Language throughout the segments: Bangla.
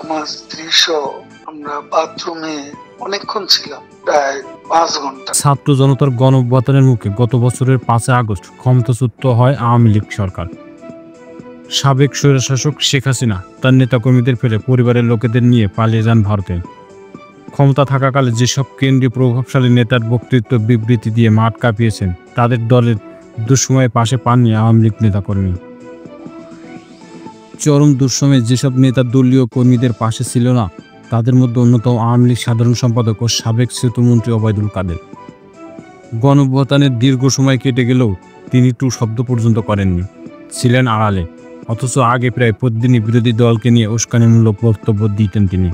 আমার স্ত্রী সহ আমরা বাথরুমে অনেকক্ষণ ছিলাম, প্রায় 5 ঘন্টা। ছাত্র জনতার গণঅভ্যুত্থানের মুখে গত বছরের 5 আগস্ট ক্ষমতাচ্যুত হয় আওয়ামী লীগ সরকার। সাবেক স্বৈরশাসক শেখ হাসিনা তার নেতাকর্মীদের ফেলে পরিবারের লোকেদের নিয়ে পালিয়ে যান ভারতে। ক্ষমতা থাকাকালে যেসব কেন্দ্রীয় প্রভাবশালী নেতার বক্তৃত্ব বিবৃতি দিয়ে মাঠ কাঁপিয়েছেন, তাদের দলের দুঃসময়ে পাশে পাননি আওয়ামী লীগ নেতাকর্মী। চরম দুঃসময়ে যেসব নেতা দলীয় কর্মীদের পাশে ছিল না, তাদের মধ্যে অন্যতম আওয়ামী লীগ সাধারণ সম্পাদক ও সাবেক সেতুমন্ত্রী ওবায়দুল কাদের। গণঅভ্যুত্থানের দীর্ঘ সময় কেটে গেলেও তিনি টু শব্দ পর্যন্ত করেননি, ছিলেন আড়ালে। অথচ আগে প্রায় প্রতিদিনই বিরোধী দলকে নিয়ে উস্কানিমূলক বক্তব্য দিতেন তিনি।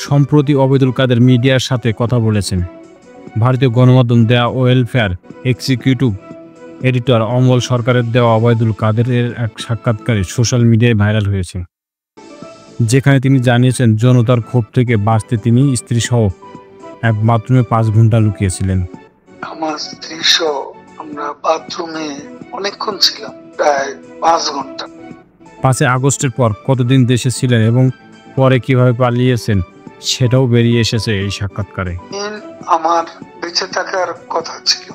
সম্প্রতি ওবায়দুল কাদের মিডিয়ার সাথে কথা বলেছেন। ভারতীয় গণমাধ্যম the welfare executive editor Amal সরকারের দেওয়া ওবায়দুল কাদেরের এক সাক্ষাৎকারে সোশ্যাল মিডিয়ায় ভাইরাল হয়েছে, যেখানে তিনি জানিয়েছেন জনতার ক্ষোভ থেকে বাঁচতে তিনি স্ত্রী সহ এক বাথরুমে 5 ঘন্টা লুকিয়েছিলেন। আমার স্ত্রী সহ আমরা বাথরুমে অনেকক্ষণ ছিলাম, প্রায় 5 ঘন্টা। 5 আগস্টের পর কতদিন দেশে ছিলেন এবং পরে কিভাবে পালিয়েছেন, সেটাও বেরিয়ে এসেছে এই সাক্ষাৎকারে। আমার বেঁচে থাকার কথা ছিল।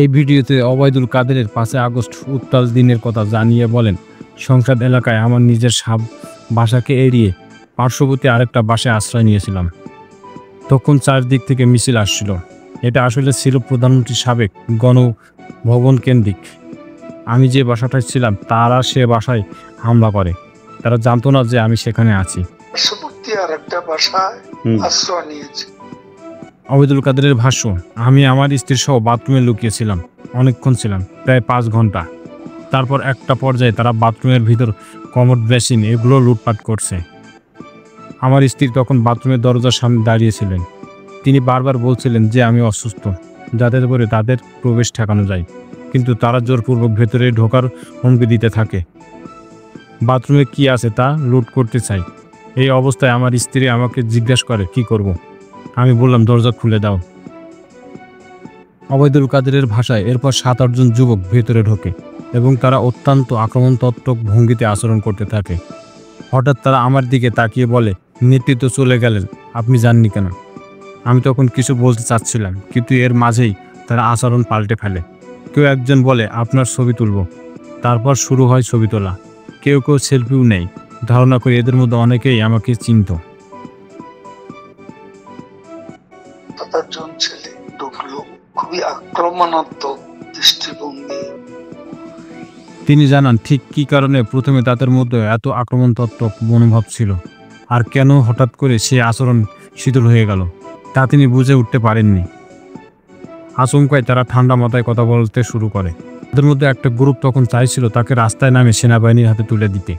এই ভিডিওতে ওবায়দুল কাদেরের 5 আগস্ট উত্তাল দিনের কথা জানিয়ে বলেন, সংসদ এলাকায় আমার নিজের বাসাকে এড়িয়ে পার্শ্ববর্তী আরেকটা বাসায় আশ্রয় নিয়েছিলাম। তখন চারদিক থেকে মিছিল আসছিল। এটা আসলে ছিল প্রধানমন্ত্রীর সাবেক গণভবন কেন্দ্রিক। আমি যে বাসাটায় ছিলাম তারা সে বাসায় হামলা করে। তারা জানতো না যে আমি সেখানে আছি। পার্শ্ববর্তী আরেকটা বাসায় আশ্রয় নিয়েছি। ওবায়দুল কাদেরের ভাষ্য, আমি আমার স্ত্রী সহ বাথরুমে লুকিয়েছিলাম, অনেকক্ষণ ছিলাম, প্রায় 5 ঘন্টা। তারপর একটা পর্যায়ে তারা বাথরুমের ভিতর কমোড, বেসিন এগুলো লুটপাট করছে। আমার স্ত্রী তখন বাথরুমের দরজার সামনে দাঁড়িয়েছিলেন। তিনি বারবার বলছিলেন যে আমি অসুস্থ, যাতে করে তাদের প্রবেশ ঠেকানো যায়, কিন্তু তারা জোরপূর্বক ভেতরে ঢোকার হুমকি দিতে থাকে। বাথরুমে কি আছে তা লুট করতে চাই। এই অবস্থায় আমার স্ত্রী আমাকে জিজ্ঞাসা করে কি করব। আমি বললাম দরজা খুলে দাও। ওবায়দুল কাদেরের ভাষায় এরপর 7-8 জন যুবক ভেতরে ঢোকে এবং তারা অত্যন্ত আক্রমণাত্মক ভঙ্গিতে আচরণ করতে থাকে। হঠাৎ তারা আমার দিকে তাকিয়ে বলে, নেতৃত্ব চলে গেলেন, আপনি যাননি কেন? আমি তখন কিছু বলতে চাচ্ছিলাম, কিন্তু এর মাঝেই তারা আচরণ পাল্টে ফেলে। কেউ একজন বলে, আপনার ছবি তুলব। তারপর শুরু হয় ছবি তোলা। কেউ কেউ সেলফিও নেয়। ধারণা করি এদের মধ্যে অনেকেই আমাকে চিনত। 7-8 জন ছেলে ঢুকলো, খুবই আক্রমণাত্মক দৃষ্টিভঙ্গি। তিনি জানান ঠিক কী কারণে প্রথমে তাদের মধ্যে এত আক্রমণাত্মক মনোভাব ছিল, আর কেন হঠাৎ করে সে আচরণ শিথিল হয়ে গেল, তা তিনি বুঝে উঠতে পারেননি। আচমকায় তারা ঠান্ডা মাথায় কথা বলতে শুরু করে। তাদের মধ্যে একটা গ্রুপ তখন চাইছিল তাকে রাস্তায় নামে সেনাবাহিনীর হাতে তুলে দিতে,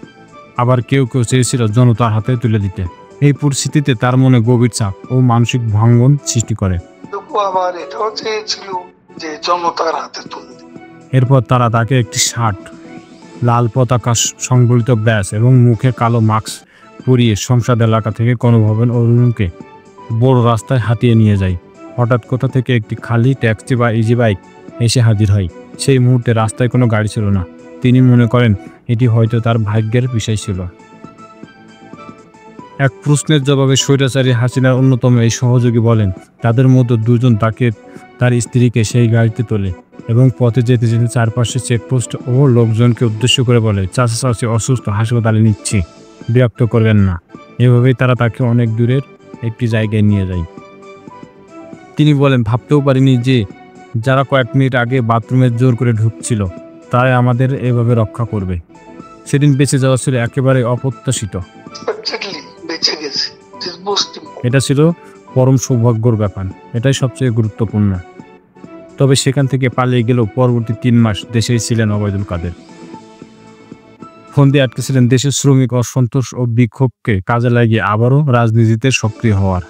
আবার কেউ কেউ চেয়েছিল জনতার হাতে তুলে দিতে। এই পরিস্থিতিতে তার মনে গভীর চাপ ও মানসিক ভাঙ্গন সৃষ্টি করে। আবার এটাও চেয়েছিল যে জনতার হাতে তুলে দিতে। এরপর তারা তাকে একটি শার্ট, লাল পতাকা সংবলিত ব্যাস এবং মুখে কালো মাস্ক পরিয়ে সংসদ এলাকা থেকে গণভবন অভিমুখে বড় রাস্তায় হাতিয়ে নিয়ে যায়। হঠাৎ কোথা থেকে একটি খালি ট্যাক্সি বা ইজি বাইক এসে হাজির হয়। সেই মুহূর্তে রাস্তায় কোনো গাড়ি ছিল না। তিনি মনে করেন এটি হয়তো তার ভাগ্যের বিষয় ছিল। এক প্রশ্নের জবাবে স্বৈরাচারী হাসিনার অন্যতম এই সহযোগী বলেন, তাদের মধ্যে 2 জন তাকে তার স্ত্রীকে সেই গাড়িতে তোলে এবং পথে যেতে যেতে চারপাশে চেকপোস্ট ও লোকজনকে উদ্দেশ্য করে বলে, চাচা চাচি অসুস্থ, হাসপাতালে নিচ্ছি, বিরক্ত করবেন না। এভাবেই তারা তাকে অনেক দূরের একটি জায়গায় নিয়ে যায়। তিনি বলেন, ভাবতেও পারিনি যে যারা কয়েক মিনিট আগে বাথরুমে জোর করে ঢুকছিল তারাই আমাদের এভাবে রক্ষা করবে। সেদিন বেঁচে যাওয়া ছিল একেবারে অপ্রত্যাশিত। এটা ছিল পরম সৌভাগ্যর ব্যাপার। এটাই সবচেয়ে গুরুত্বপূর্ণ। তবে সেখান থেকে পালিয়ে গেলেও পরবর্তী 3 মাস দেশেই ছিলেন ওবায়দুল কাদের। ফোন দিয়ে আটকেছিলেন দেশের শ্রমিক অসন্তোষ ও বিক্ষোভকে কাজে লাগিয়ে আবারও রাজনীতিতে সক্রিয় হওয়ার।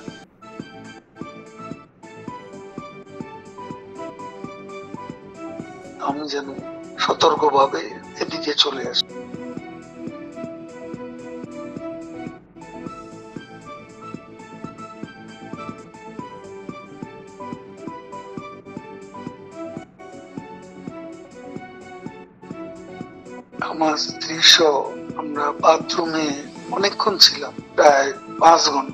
আমি যেন সতর্কভাবে এদিকে চলে আসি। আমার স্ত্রী সহ আমরা বাথরুমে অনেকক্ষণ ছিলাম, প্রায় 5 ঘন্টা।